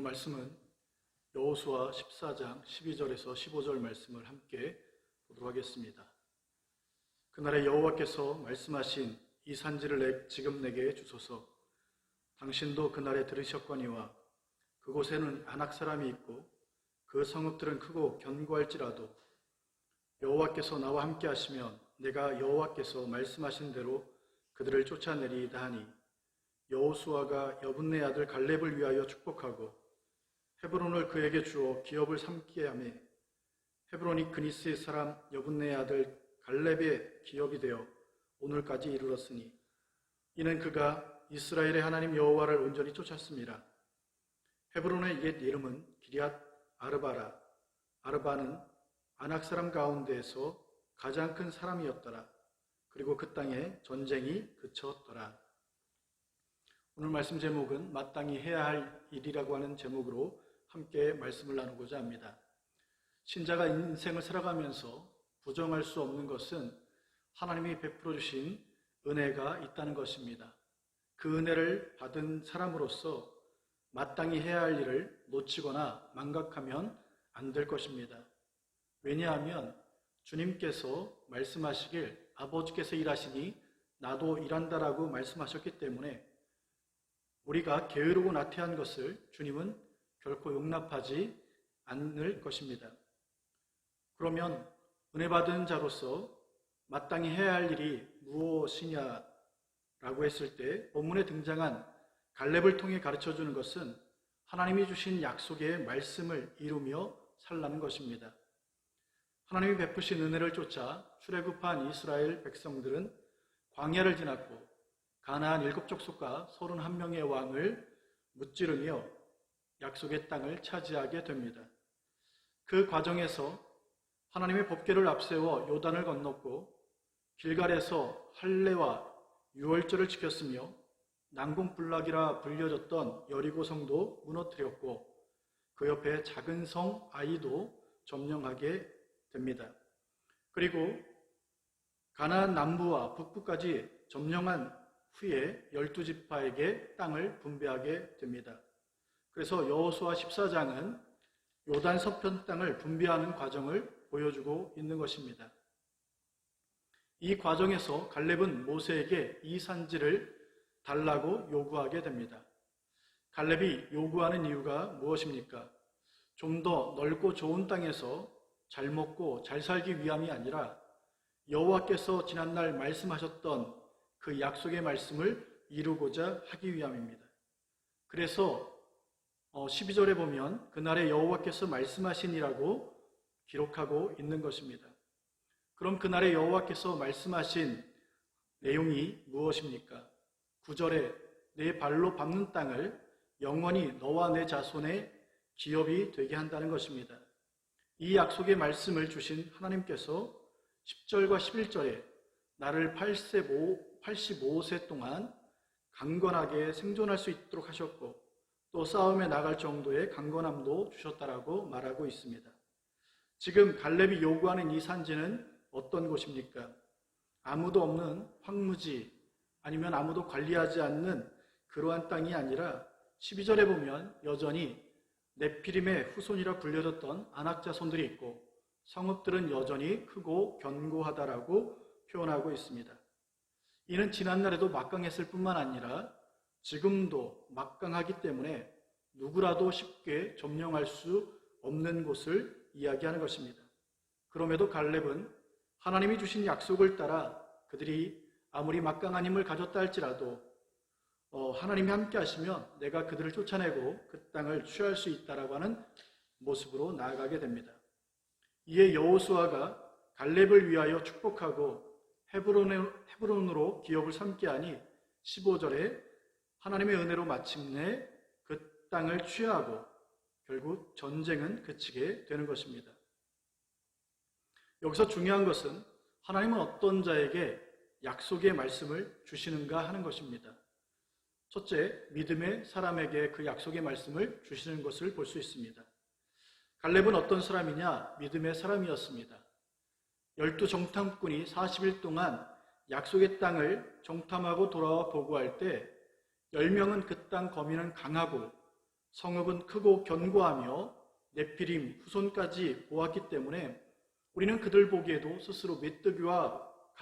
말씀은 여호수아 14장 12절에서 15절 말씀을 함께 보도록 하겠습니다. 그날에 여호와께서 말씀하신 이 산지를 지금 내게 주소서. 당신도 그날에 들으셨거니와 그곳에는 아낙 사람이 있고 그 성읍들은 크고 견고할지라도 여호와께서 나와 함께 하시면 내가 여호와께서 말씀하신 대로 그들을 쫓아내리이다 하니, 여호수아가 여분네 아들 갈렙을 위하여 축복하고 헤브론을 그에게 주어 기업을 삼게 하며, 헤브론이 그니스의 사람 여분네 아들 갈렙의 기업이 되어 오늘까지 이르렀으니, 이는 그가 이스라엘의 하나님 여호와를 온전히 쫓았습니다. 헤브론의 옛 이름은 기럇 아르바라. 아르바는 아낙 사람 가운데에서 가장 큰 사람이었더라. 그리고 그 땅에 전쟁이 그쳤더라. 오늘 말씀 제목은 마땅히 해야 할 일이라고 하는 제목으로 함께 말씀을 나누고자 합니다. 신자가 인생을 살아가면서 부정할 수 없는 것은 하나님이 베풀어 주신 은혜가 있다는 것입니다. 그 은혜를 받은 사람으로서 마땅히 해야 할 일을 놓치거나 망각하면 안 될 것입니다. 왜냐하면 주님께서 말씀하시길 아버지께서 일하시니 나도 일한다라고 말씀하셨기 때문에 우리가 게으르고 나태한 것을 주님은 결코 용납하지 않을 것입니다. 그러면 은혜 받은 자로서 마땅히 해야 할 일이 무엇이냐라고 했을 때 본문에 등장한 갈렙을 통해 가르쳐주는 것은 하나님이 주신 약속의 말씀을 이루며 살라는 것입니다. 하나님이 베푸신 은혜를 쫓아 출애굽한 이스라엘 백성들은 광야를 지났고 가나안 7족속과 31명의 왕을 무찌르며 약속의 땅을 차지하게 됩니다. 그 과정에서 하나님의 법궤를 앞세워 요단을 건넜고 길갈에서 할례와 유월절을 지켰으며 난공불락이라 불려졌던 여리고성도 무너뜨렸고 그 옆에 작은 성 아이도 점령하게 됩니다. 그리고 가나안 남부와 북부까지 점령한 후에 12지파에게 땅을 분배하게 됩니다. 그래서 여호수아 14장은 요단 서편 땅을 분배하는 과정을 보여주고 있는 것입니다. 이 과정에서 갈렙은 모세에게 이 산지를 달라고 요구하게 됩니다. 갈렙이 요구하는 이유가 무엇입니까? 좀 더 넓고 좋은 땅에서 잘 먹고 잘 살기 위함이 아니라 여호와께서 지난날 말씀하셨던 그 약속의 말씀을 이루고자 하기 위함입니다. 그래서 12절에 보면 그날에 여호와께서 말씀하시니라고 기록하고 있는 것입니다. 그럼 그날에 여호와께서 말씀하신 내용이 무엇입니까? 9절에 내 발로 밟는 땅을 영원히 너와 내 자손의 기업이 되게 한다는 것입니다. 이 약속의 말씀을 주신 하나님께서 10절과 11절에 나를 85세 동안 강건하게 생존할 수 있도록 하셨고 또 싸움에 나갈 정도의 강건함도 주셨다라고 말하고 있습니다. 지금 갈렙이 요구하는 이 산지는 어떤 곳입니까? 아무도 없는 황무지 아니면 아무도 관리하지 않는 그러한 땅이 아니라 12절에 보면 여전히 네피림의 후손이라 불려졌던 아낙 자손들이 있고 성읍들은 여전히 크고 견고하다라고 표현하고 있습니다. 이는 지난날에도 막강했을 뿐만 아니라 지금도 막강하기 때문에 누구라도 쉽게 점령할 수 없는 곳을 이야기하는 것입니다. 그럼에도 갈렙은 하나님이 주신 약속을 따라 그들이 아무리 막강한 힘을 가졌다 할지라도 하나님이 함께 하시면 내가 그들을 쫓아내고 그 땅을 취할 수 있다라고 하는 모습으로 나아가게 됩니다. 이에 여호수아가 갈렙을 위하여 축복하고 헤브론으로 기업을 삼게 하니 15절에 하나님의 은혜로 마침내 그 땅을 취하고 결국 전쟁은 그치게 되는 것입니다. 여기서 중요한 것은 하나님은 어떤 자에게 약속의 말씀을 주시는가 하는 것입니다. 첫째, 믿음의 사람에게 그 약속의 말씀을 주시는 것을 볼 수 있습니다. 갈렙은 어떤 사람이냐? 믿음의 사람이었습니다. 12정탐꾼이 40일 동안 약속의 땅을 정탐하고 돌아와 보고할 때 10명은 그 땅 거민은 강하고 성읍은 크고 견고하며 네피림 후손까지 보았기 때문에 우리는 그들 보기에도 스스로 메뚜기와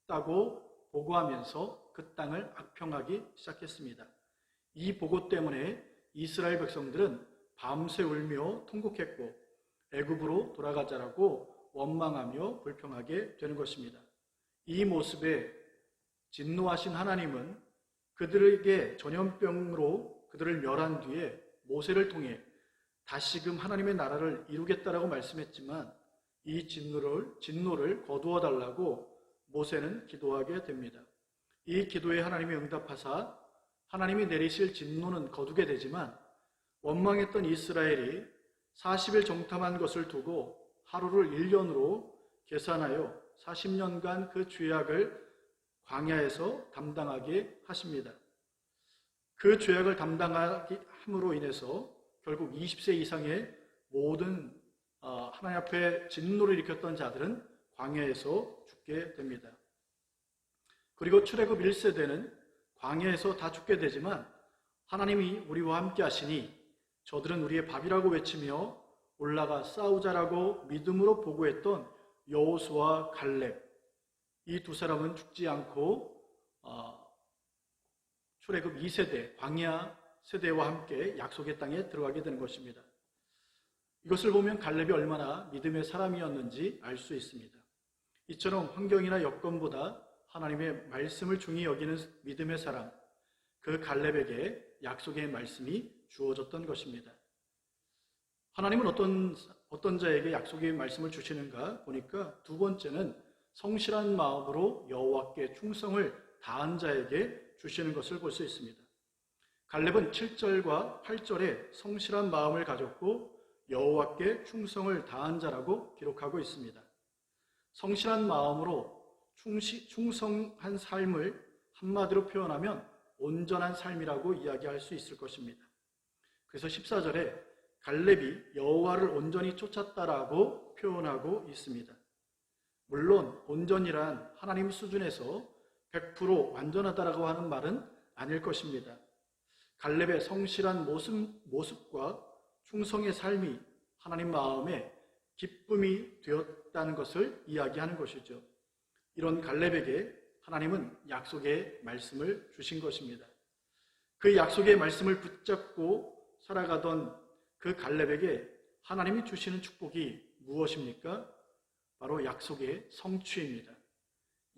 같다고 보고하면서 그 땅을 악평하기 시작했습니다. 이 보고 때문에 이스라엘 백성들은 밤새 울며 통곡했고 애굽으로 돌아가자라고 원망하며 불평하게 되는 것입니다. 이 모습에 진노하신 하나님은 그들에게 전염병으로 그들을 멸한 뒤에 모세를 통해 다시금 하나님의 나라를 이루겠다라고 말씀했지만 이 진노를 거두어 달라고 모세는 기도하게 됩니다. 이 기도에 하나님이 응답하사 하나님이 내리실 진노는 거두게 되지만 원망했던 이스라엘이 40일 정탐한 것을 두고 하루를 1년으로 계산하여 40년간 그 죄악을 광야에서 담당하게 하십니다. 그 죄악을 담당하기 함으로 인해서 결국 20세 이상의 모든 하나님 앞에 진노를 일으켰던 자들은 광야에서 죽게 됩니다. 그리고 출애굽 1세대는 광야에서 다 죽게 되지만 하나님이 우리와 함께 하시니 저들은 우리의 밥이라고 외치며 올라가 싸우자라고 믿음으로 보고했던 여호수아 갈렙, 이 두 사람은 죽지 않고 출애굽 2세대 광야 세대와 함께 약속의 땅에 들어가게 되는 것입니다. 이것을 보면 갈렙이 얼마나 믿음의 사람이었는지 알 수 있습니다. 이처럼 환경이나 여건보다 하나님의 말씀을 중히 여기는 믿음의 사람, 그 갈렙에게 약속의 말씀이 주어졌던 것입니다. 하나님은 어떤 자에게 약속의 말씀을 주시는가 보니까 두 번째는 성실한 마음으로 여호와께 충성을 다한 자에게 주시는 것을 볼 수 있습니다. 갈렙은 7절과 8절에 성실한 마음을 가졌고 여호와께 충성을 다한 자라고 기록하고 있습니다. 성실한 마음으로 충성한 삶을 한마디로 표현하면 온전한 삶이라고 이야기할 수 있을 것입니다. 그래서 14절에 갈렙이 여호와를 온전히 쫓았다라고 표현하고 있습니다. 물론 온전이란 하나님 수준에서 100% 완전하다라고 하는 말은 아닐 것입니다. 갈렙의 성실한 모습과 충성의 삶이 하나님 마음에 기쁨이 되었다는 것을 이야기하는 것이죠. 이런 갈렙에게 하나님은 약속의 말씀을 주신 것입니다. 그 약속의 말씀을 붙잡고 살아가던 그 갈렙에게 하나님이 주시는 축복이 무엇입니까? 바로 약속의 성취입니다.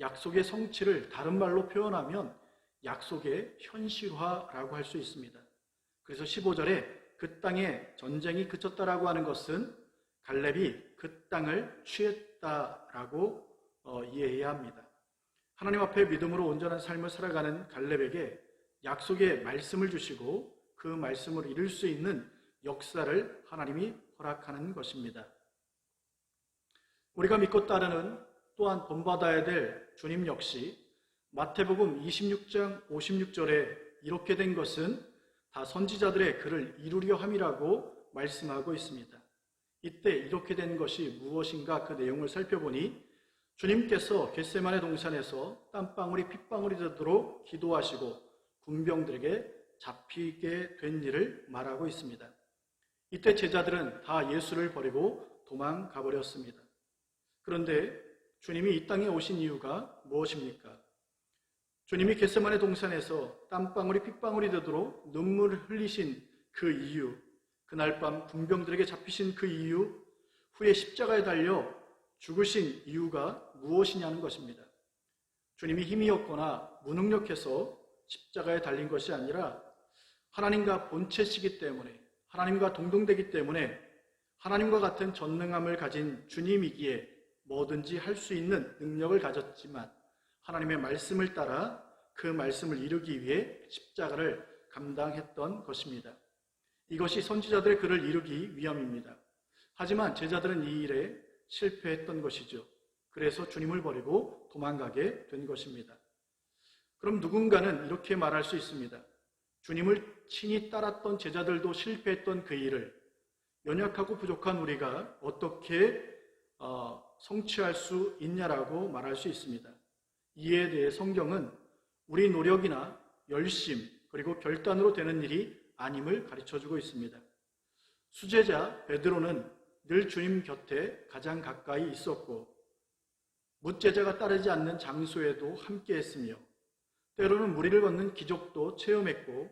약속의 성취를 다른 말로 표현하면 약속의 현실화라고 할 수 있습니다. 그래서 15절에 그 땅에 전쟁이 그쳤다라고 하는 것은 갈렙이 그 땅을 취했다라고 이해해야 합니다. 하나님 앞에 믿음으로 온전한 삶을 살아가는 갈렙에게 약속의 말씀을 주시고 그 말씀을 이룰 수 있는 역사를 하나님이 허락하는 것입니다. 우리가 믿고 따르는 또한 본받아야 될 주님 역시 마태복음 26장 56절에 이렇게 된 것은 다 선지자들의 글을 이루려 함이라고 말씀하고 있습니다. 이때 이렇게 된 것이 무엇인가 그 내용을 살펴보니 주님께서 겟세마네 동산에서 땀방울이 핏방울이 되도록 기도하시고 군병들에게 잡히게 된 일을 말하고 있습니다. 이때 제자들은 다 예수를 버리고 도망가 버렸습니다. 그런데 주님이 이 땅에 오신 이유가 무엇입니까? 주님이 겟세마네 동산에서 땀방울이 핏방울이 되도록 눈물을 흘리신 그 이유, 그날 밤 군병들에게 잡히신 그 이유, 후에 십자가에 달려 죽으신 이유가 무엇이냐는 것입니다. 주님이 힘이 없거나 무능력해서 십자가에 달린 것이 아니라 하나님과 본체시기 때문에, 하나님과 동등되기 때문에 하나님과 같은 전능함을 가진 주님이기에 뭐든지 할 수 있는 능력을 가졌지만 하나님의 말씀을 따라 그 말씀을 이루기 위해 십자가를 감당했던 것입니다. 이것이 선지자들의 글을 이루기 위함입니다. 하지만 제자들은 이 일에 실패했던 것이죠. 그래서 주님을 버리고 도망가게 된 것입니다. 그럼 누군가는 이렇게 말할 수 있습니다. 주님을 친히 따랐던 제자들도 실패했던 그 일을 연약하고 부족한 우리가 어떻게 성취할 수 있냐라고 말할 수 있습니다. 이에 대해 성경은 우리 노력이나 열심 그리고 결단으로 되는 일이 아님을 가르쳐주고 있습니다. 수제자 베드로는 늘 주님 곁에 가장 가까이 있었고 묻제자가 따르지 않는 장소에도 함께했으며 때로는 무리를 걷는 기적도 체험했고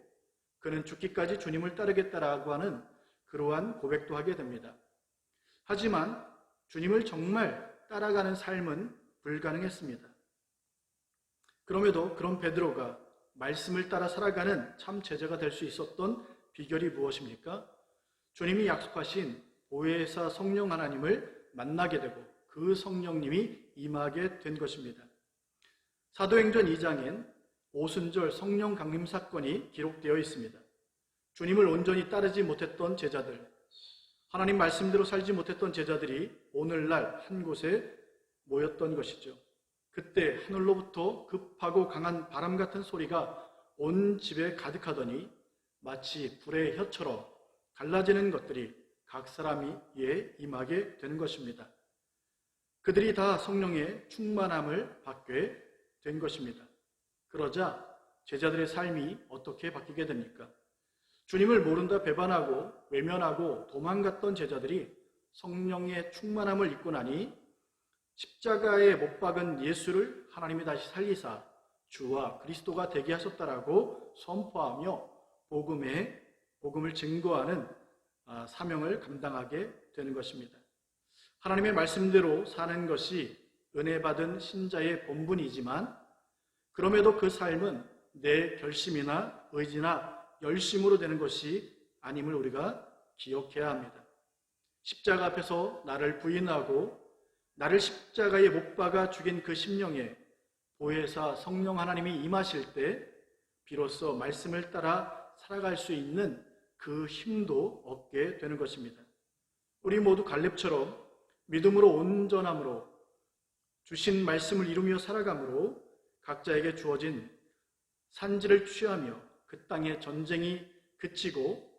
그는 죽기까지 주님을 따르겠다라고 하는 그러한 고백도 하게 됩니다. 하지만 주님을 정말 따라가는 삶은 불가능했습니다. 그럼에도 그런 베드로가 말씀을 따라 살아가는 참 제자가 될 수 있었던 비결이 무엇입니까? 주님이 약속하신 보혜사 성령 하나님을 만나게 되고 그 성령님이 임하게 된 것입니다. 사도행전 2장엔 오순절 성령 강림 사건이 기록되어 있습니다. 주님을 온전히 따르지 못했던 제자들, 하나님 말씀대로 살지 못했던 제자들이 오늘날 한 곳에 모였던 것이죠. 그때 하늘로부터 급하고 강한 바람 같은 소리가 온 집에 가득하더니 마치 불의 혀처럼 갈라지는 것들이 각 사람이 이에 임하게 되는 것입니다. 그들이 다 성령의 충만함을 받게 된 것입니다. 그러자 제자들의 삶이 어떻게 바뀌게 됩니까? 주님을 모른다 배반하고 외면하고 도망갔던 제자들이 성령의 충만함을 입고 나니 십자가에 못 박은 예수를 하나님이 다시 살리사 주와 그리스도가 되게 하셨다라고 선포하며 복음을 증거하는 사명을 감당하게 되는 것입니다. 하나님의 말씀대로 사는 것이 은혜 받은 신자의 본분이지만 그럼에도 그 삶은 내 결심이나 의지나 열심으로 되는 것이 아님을 우리가 기억해야 합니다. 십자가 앞에서 나를 부인하고 나를 십자가에 못 박아 죽인 그 심령에 보혜사 성령 하나님이 임하실 때 비로소 말씀을 따라 살아갈 수 있는 그 힘도 얻게 되는 것입니다. 우리 모두 갈렙처럼 믿음으로 온전함으로 주신 말씀을 이루며 살아감으로 각자에게 주어진 산지를 취하며 그 땅의 전쟁이 그치고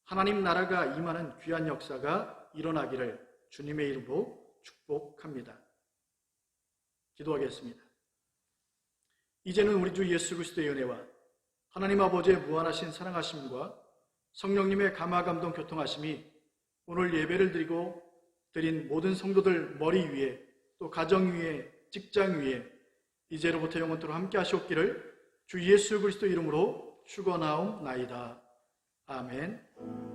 하나님 나라가 임하는 귀한 역사가 일어나기를 주님의 이름으로 축복합니다. 기도하겠습니다. 이제는 우리 주 예수 그리스도의 은혜와 하나님 아버지의 무한하신 사랑하심과 성령님의 감화감동 교통하심이 오늘 예배를 드린 모든 성도들 머리 위에 또 가정 위에 직장 위에 이제로부터 영원토록 함께 하시옵기를 주 예수 그리스도 이름으로 축원하옵나이다. 아멘.